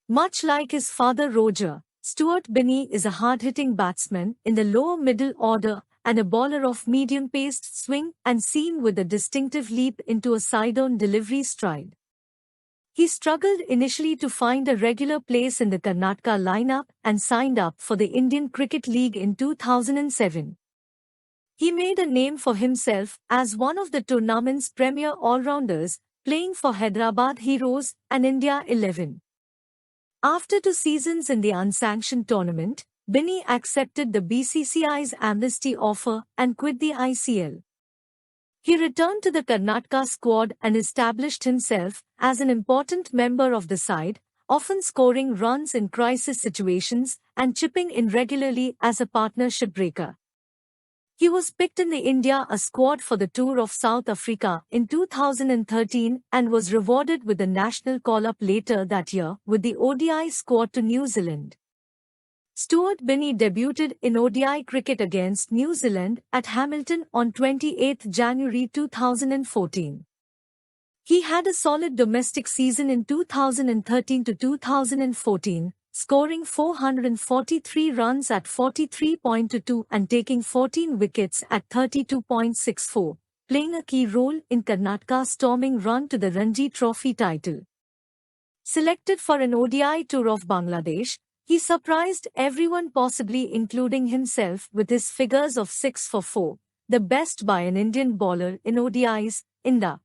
Much like his father Roger, Stuart Binny is a hard-hitting batsman in the lower middle order and a bowler of medium-paced swing and seam with a distinctive leap into a side-on delivery stride. He struggled initially to find a regular place in the Karnataka lineup and signed up for the Indian Cricket League in 2007. He made a name for himself as one of the tournament's premier all-rounders, playing for Hyderabad Heroes and India 11. After 2 seasons in the unsanctioned tournament, Binny accepted the BCCI's amnesty offer and quit the ICL. He returned to the Karnataka squad and established himself as an important member of the side, often scoring runs in crisis situations and chipping in regularly as a partnership breaker. He was picked in the India A squad for the tour of South Africa in 2013 and was rewarded with the national call-up later that year with the ODI squad to New Zealand. Stuart Binny debuted in ODI cricket against New Zealand at Hamilton on 28 January 2014. He had a solid domestic season in 2013 to 2014, scoring 443 runs at 43.22 and taking 14 wickets at 32.64, playing a key role in Karnataka's storming run to the Ranji Trophy title. Selected for an ODI tour of Bangladesh, he surprised everyone, possibly including himself, with his figures of 6 for 4, the best by an Indian bowler in ODIs, in the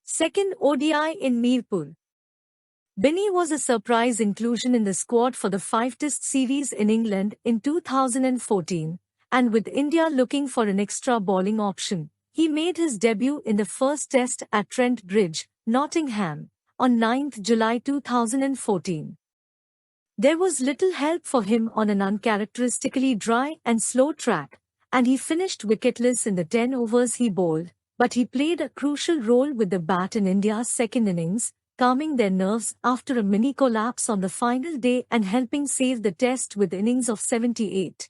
second ODI in Mirpur. Binny was a surprise inclusion in the squad for the 5-test series in England in 2014, and with India looking for an extra bowling option, he made his debut in the first test at Trent Bridge, Nottingham, on 9 July 2014. There was little help for him on an uncharacteristically dry and slow track, and he finished wicketless in the 10 overs he bowled, but he played a crucial role with the bat in India's second innings, calming their nerves after a mini-collapse on the final day and helping save the test with innings of 78.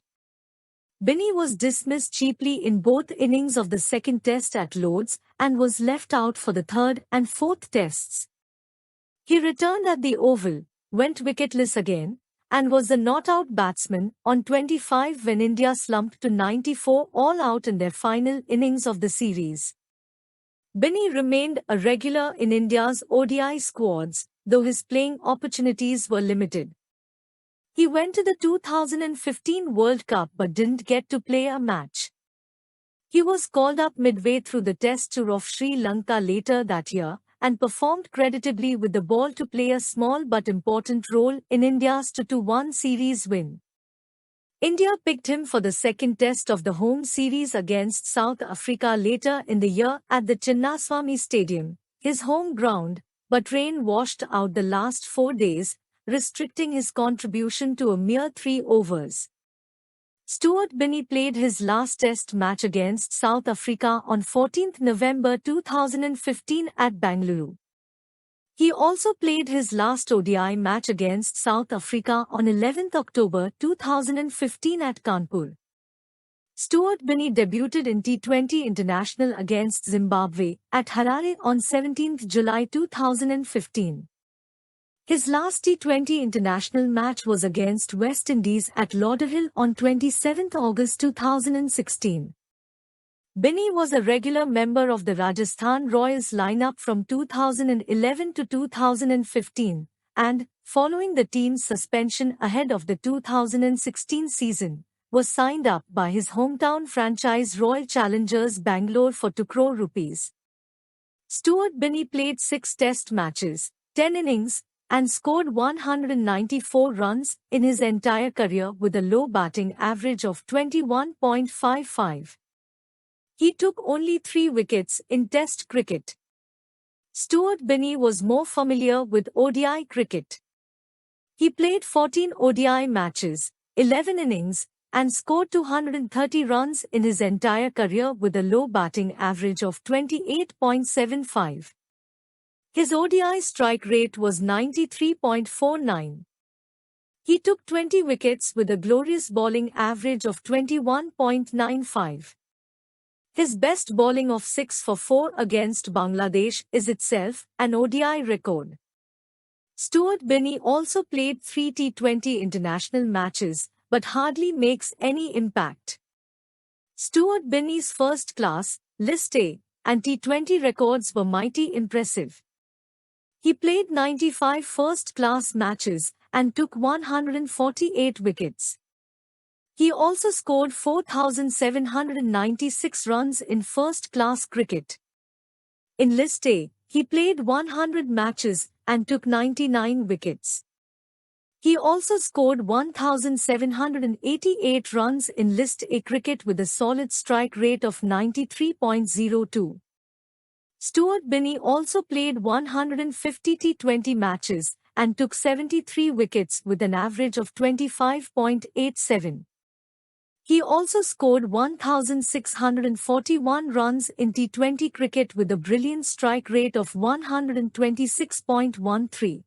Binny was dismissed cheaply in both innings of the second test at Lord's and was left out for the third and fourth tests. He returned at the Oval, went wicketless again, and was the not-out batsman on 25 when India slumped to 94 all out in their final innings of the series. Binny remained a regular in India's ODI squads, though his playing opportunities were limited. He went to the 2015 World Cup but didn't get to play a match. He was called up midway through the Test tour of Sri Lanka later that year, and performed creditably with the ball to play a small but important role in India's 2-1 series win. India picked him for the second test of the home series against South Africa later in the year at the Chinnaswamy Stadium, his home ground, but rain washed out the last 4 days, restricting his contribution to a mere 3 overs. Stuart Binny played his last test match against South Africa on 14 November 2015 at Bangalore. He also played his last ODI match against South Africa on 11 October 2015 at Kanpur. Stuart Binny debuted in T20 International against Zimbabwe at Harare on 17 July 2015. His last T20 international match was against West Indies at Lauderhill on 27 August 2016. Binny was a regular member of the Rajasthan Royals lineup from 2011 to 2015, and, following the team's suspension ahead of the 2016 season, was signed up by his hometown franchise Royal Challengers Bangalore for 2 crore rupees. Stuart Binny played 6 test matches, 10 innings, and scored 194 runs in his entire career with a low batting average of 21.55. He took only 3 wickets in Test cricket. Stuart Binny was more familiar with ODI cricket. He played 14 ODI matches, 11 innings, and scored 230 runs in his entire career with a low batting average of 28.75. His ODI strike rate was 93.49. He took 20 wickets with a glorious bowling average of 21.95. His best bowling of 6 for 4 against Bangladesh is itself an ODI record. Stuart Binny also played 3 T20 international matches, but hardly makes any impact. Stuart Binny's first-class, List A, and T20 records were mighty impressive. He played 95 first-class matches and took 148 wickets. He also scored 4,796 runs in first-class cricket. In List A, he played 100 matches and took 99 wickets. He also scored 1,788 runs in List A cricket with a solid strike rate of 93.02. Stuart Binny also played 150 T20 matches and took 73 wickets with an average of 25.87. He also scored 1,641 runs in T20 cricket with a brilliant strike rate of 126.13.